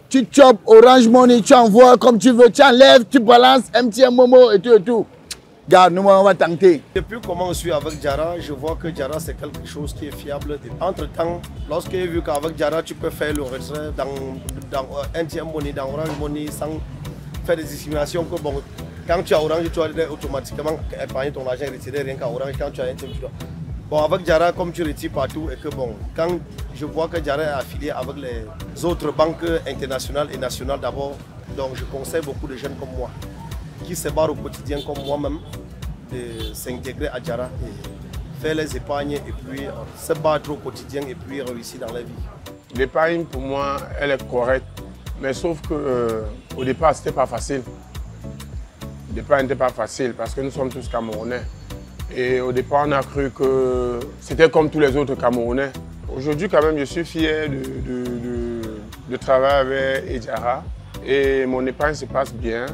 Tu chopes Orange Money, tu envoies comme tu veux, tu enlèves, tu balances MTN Momo et tout et tout. Regarde, nous on va tenter. Depuis comment je suis avec Jara, je vois que Jara c'est quelque chose qui est fiable. Entre temps, lorsque j'ai vu qu'avec Jara tu peux faire le retrait dans MTN Money, dans Orange Money sans faire des discriminations. Que bon, quand tu as Orange, tu dois automatiquement épargner ton argent et retirer rien qu'à Orange. Quand tu as MTN, tu dois. Bon, avec Jara, comme tu retires partout et que bon, quand je vois que Jara est affilié avec les autres banques internationales et nationales d'abord, donc je conseille beaucoup de jeunes comme moi qui se barrent au quotidien comme moi-même de s'intégrer à Jara et faire les épargnes et puis se battre au quotidien et puis réussir dans la vie. L'épargne pour moi, elle est correcte, mais sauf que au départ, c'était pas facile. L'épargne n'était pas facile parce que nous sommes tous Camerounais. Et au départ, on a cru que c'était comme tous les autres Camerounais. Aujourd'hui, quand même, je suis fier de travailler avec Ejara et mon épargne se passe bien.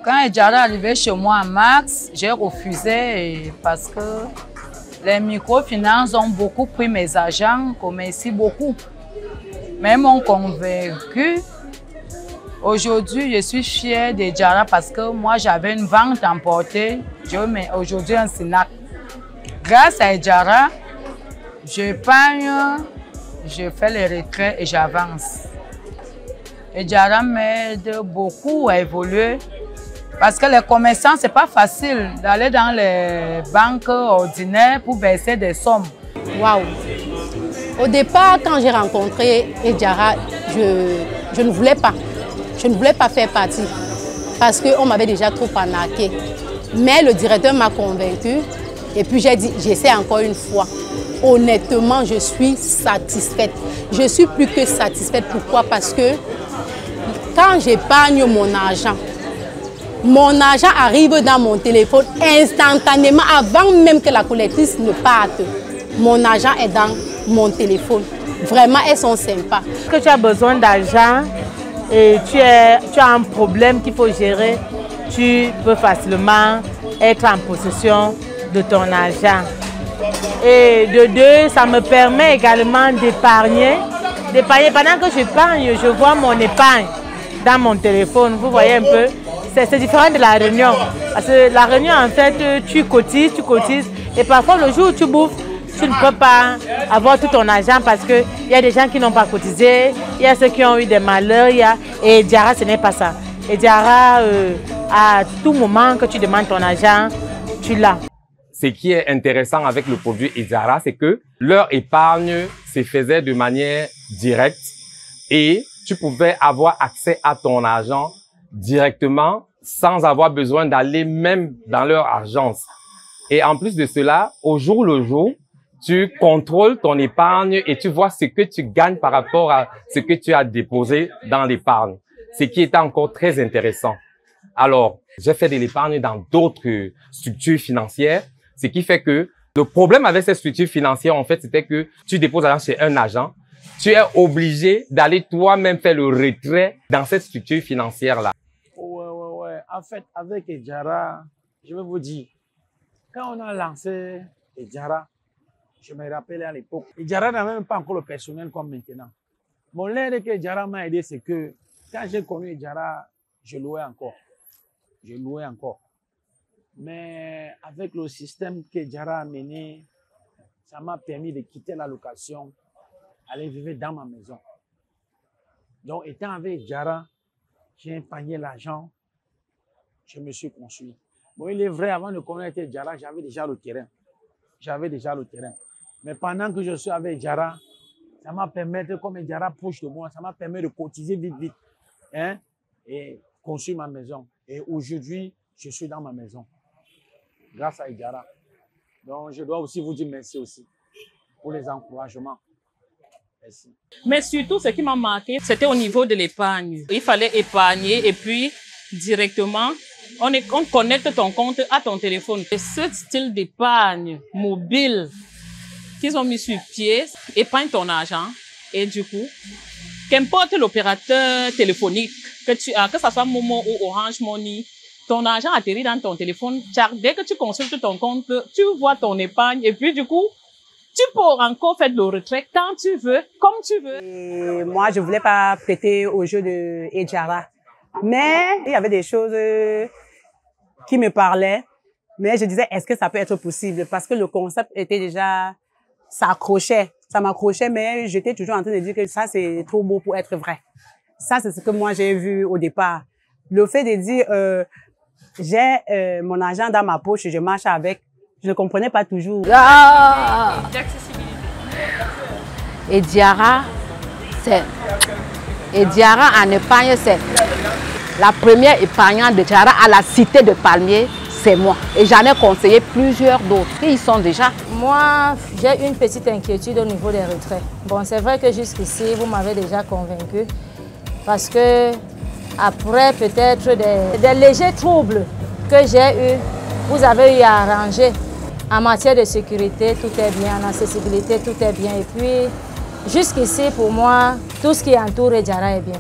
Quand Ejara est arrivé chez moi en mars, j'ai refusé parce que les microfinances ont beaucoup pris mes agents, commercient beaucoup. Mais ils m'ont convaincu. Aujourd'hui, je suis fière d'Ejara parce que moi, j'avais une vente emportée. Je mets aujourd'hui un SINAC. Grâce à Ejara, j'épargne, je fais les retraits et j'avance. Ejara m'aide beaucoup à évoluer. Parce que les commerçants, ce n'est pas facile d'aller dans les banques ordinaires pour verser des sommes. Waouh! Au départ, quand j'ai rencontré Ejara, je ne voulais pas. Je ne voulais pas faire partie parce qu'on m'avait déjà trop arnaqué. Mais le directeur m'a convaincue et puis j'ai dit, j'essaie encore une fois. Honnêtement, je suis satisfaite. Je suis plus que satisfaite. Pourquoi? Parce que quand j'épargne mon argent arrive dans mon téléphone instantanément avant même que la collectrice ne parte. Mon argent est dans mon téléphone. Vraiment, elles sont sympas. Que tu as besoin d'argent et tu as un problème qu'il faut gérer, tu peux facilement être en possession de ton argent. Et de deux, ça me permet également d'épargner. Pendant que j'épargne, je vois mon épargne dans mon téléphone. Vous voyez un peu, c'est différent de la réunion. Parce que la réunion, en fait, tu cotises. Et parfois, le jour où tu bouffes, tu ne peux pas avoir tout ton argent parce qu'il y a des gens qui n'ont pas cotisé, il y a ceux qui ont eu des malheurs. Et Ejara, ce n'est pas ça. Ejara, à tout moment que tu demandes ton argent, tu l'as. Ce qui est intéressant avec le produit Ejara, c'est que leur épargne se faisait de manière directe et tu pouvais avoir accès à ton argent directement sans avoir besoin d'aller même dans leur agence. Et en plus de cela, au jour le jour, tu contrôles ton épargne et tu vois ce que tu gagnes par rapport à ce que tu as déposé dans l'épargne. Ce qui était encore très intéressant. Alors, j'ai fait de l'épargne dans d'autres structures financières, ce qui fait que le problème avec ces structures financières, en fait, c'était que tu déposes l'argent chez un agent, tu es obligé d'aller toi-même faire le retrait dans cette structure financière-là. Ouais. En fait, avec Ejara, je vais vous dire, quand on a lancé Ejara, je me rappelle à l'époque, Ejara n'avait même pas encore le personnel comme maintenant. Mon l'aide que Ejara m'a aidé, c'est que quand j'ai connu Ejara, je louais encore. Mais avec le système que Ejara a mené, ça m'a permis de quitter la location, aller vivre dans ma maison. Donc, étant avec Ejara, j'ai épargné l'argent, je me suis construit. Bon, il est vrai, avant de connaître Ejara, j'avais déjà le terrain. Mais pendant que je suis avec Ejara, ça m'a permis, comme Ejara proche de moi, ça m'a permis de cotiser vite, hein, et construire ma maison. Et aujourd'hui, je suis dans ma maison, grâce à Ejara. Donc, je dois aussi vous dire merci aussi pour les encouragements. Merci. Mais surtout, ce qui m'a marqué, c'était au niveau de l'épargne. Il fallait épargner et puis directement, on connecte ton compte à ton téléphone. Et ce style d'épargne mobile qu'ils ont mis sur pied, épargne ton argent et du coup, qu'importe l'opérateur téléphonique que tu as, que ce soit Momo ou Orange Money, ton argent atterrit dans ton téléphone. Dès que tu consultes ton compte, tu vois ton épargne et puis du coup, Tu peux encore faire le retrait quand tu veux, comme tu veux. Et moi, je voulais pas prêter au jeu de Edjara. Mais il y avait des choses qui me parlaient. Mais je disais, est-ce que ça peut être possible? Parce que le concept était déjà, ça m'accrochait, mais j'étais toujours en train de dire que ça, c'est trop beau pour être vrai. Ça, c'est ce que moi, j'ai vu au départ. Le fait de dire, j'ai mon argent dans ma poche, je marche avec, je ne comprenais pas toujours. Edjara, en épargne, c'est la première épargnante de Jara à la cité de Palmier, c'est moi. Et j'en ai conseillé plusieurs d'autres. Ils sont déjà. Moi, j'ai une petite inquiétude au niveau des retraits. Bon, c'est vrai que jusqu'ici, vous m'avez déjà convaincu. Parce que après peut-être des légers troubles que j'ai eus, vous avez eu à arranger. En matière de sécurité, tout est bien. En accessibilité, tout est bien. Et puis, jusqu'ici, pour moi, tout ce qui entoure Edjara est bien.